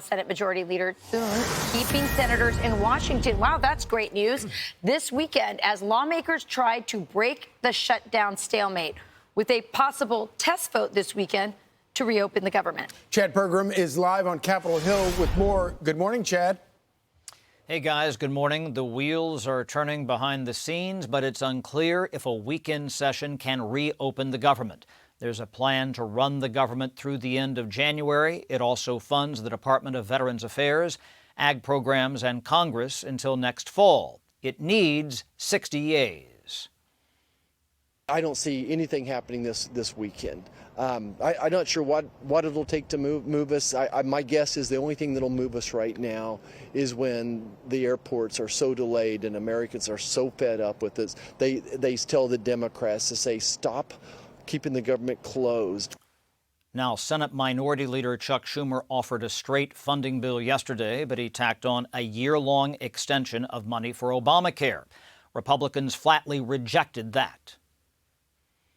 Senate Majority Leader soon keeping senators in Washington. Wow, that's great news. This weekend, as lawmakers tried to break the shutdown stalemate with a possible test vote this weekend to reopen the government. Chad Pergram is live on Capitol Hill with more. Good morning, Chad. Hey, guys. Good morning. The wheels are turning behind the scenes, but it's unclear if a weekend session can reopen the government. There's a plan to run the government through the end of January. It also funds the Department of Veterans Affairs, ag programs, and Congress until next fall. It needs 60 yeas. I don't see anything happening this weekend. I'm not sure what it'll take to move us. My guess is the only thing that'll move us right now is when the airports are so delayed and Americans are so fed up with this. They tell the Democrats to say, stop keeping the government closed. Now, Senate Minority Leader Chuck Schumer offered a straight funding bill yesterday, but he tacked on a year-long extension of money for Obamacare. Republicans flatly rejected that.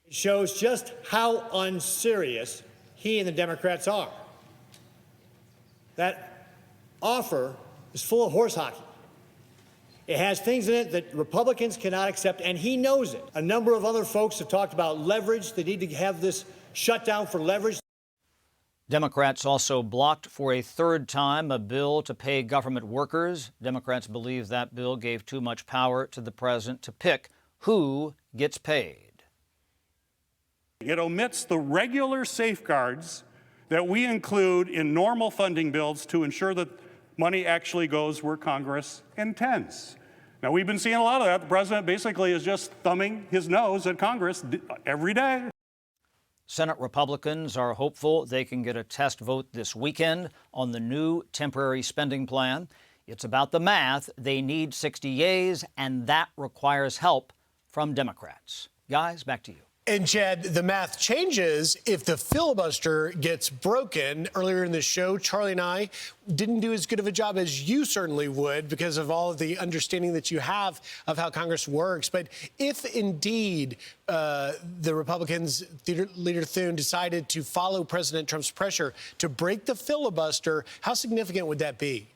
It shows just how unserious he and the Democrats are. That offer is full of horse hockey. It has things in it that Republicans cannot accept, and he knows it. A number of other folks have talked about leverage. They need to have this shutdown for leverage. Democrats also blocked for a third time a bill to pay government workers. Democrats believe that bill gave too much power to the president to pick who gets paid. It omits the regular safeguards that we include in normal funding bills to ensure that money actually goes where Congress intends. Now, we've been seeing a lot of that. The president basically is just thumbing his nose at Congress every day. Senate Republicans are hopeful they can get a test vote this weekend on the new temporary spending plan. It's about the math. They need 60 yeas, and that requires help from Democrats. Guys, back to you. And, Chad, the math changes if the filibuster gets broken. Earlier in the show, Charlie and I didn't do as good of a job as you certainly would because of all of the understanding that you have of how Congress works. But if indeed the Republicans, Leader Thune, decided to follow President Trump's pressure to break the filibuster, how significant would that be?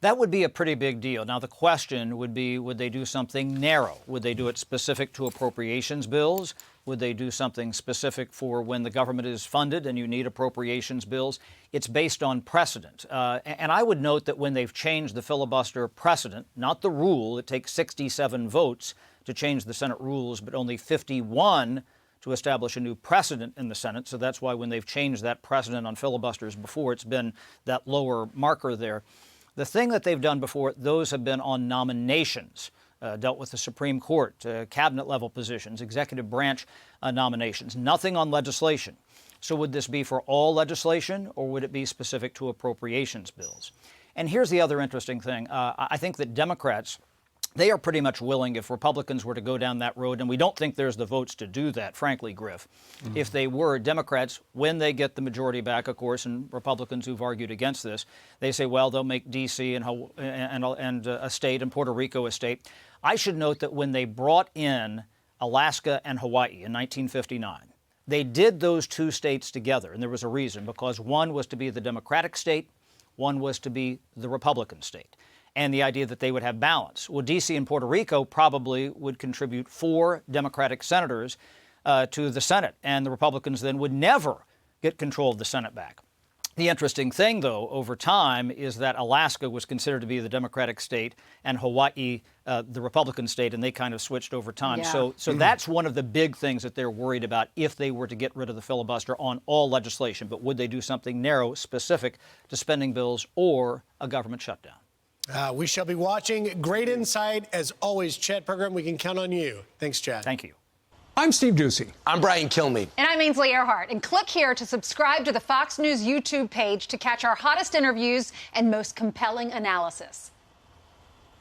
That would be a pretty big deal. Now, the question would be, would they do something narrow? Would they do it specific to appropriations bills? Would they do something specific for when the government is funded and you need appropriations bills? It's based on precedent. And I would note that when they've changed the filibuster precedent, not the rule, it takes 67 votes to change the Senate rules, but only 51 to establish a new precedent in the Senate. So that's why when they've changed that precedent on filibusters before, it's been that lower marker there. The thing that they've done before, those have been on nominations, dealt with the Supreme Court, cabinet-level positions, executive branch nominations, nothing on legislation. So would this be for all legislation, or would it be specific to appropriations bills? And here's the other interesting thing. I think that Democrats, they are pretty much willing, if Republicans were to go down that road, and we don't think there's the votes to do that, frankly, Griff. If they were, Democrats, when they get the majority back, of course, and Republicans who've argued against this, they say, well, they'll make D.C. and a state and Puerto Rico a state. I should note that when they brought in Alaska and Hawaii in 1959, they did those two states together, and there was a reason, because one was to be the Democratic state, one was to be the Republican state. And the idea that they would have balance. Well, D.C. and Puerto Rico probably would contribute 4 Democratic senators to the Senate, and the Republicans then would never get control of the Senate back. The interesting thing, though, over time, is that Alaska was considered to be the Democratic state and Hawaii the Republican state, and they kind of switched over time. Yeah. So that's one of the big things that they're worried about if they were to get rid of the filibuster on all legislation. But would they do something narrow, specific to spending bills or a government shutdown? We shall be watching. Great insight, as always, Chad Pergram. We can count on you. Thanks, Chad. Thank you. I'm Steve Ducey. I'm Brian Kilmeade. And I'm Ainsley Earhart. And click here to subscribe to the Fox News YouTube page to catch our hottest interviews and most compelling analysis.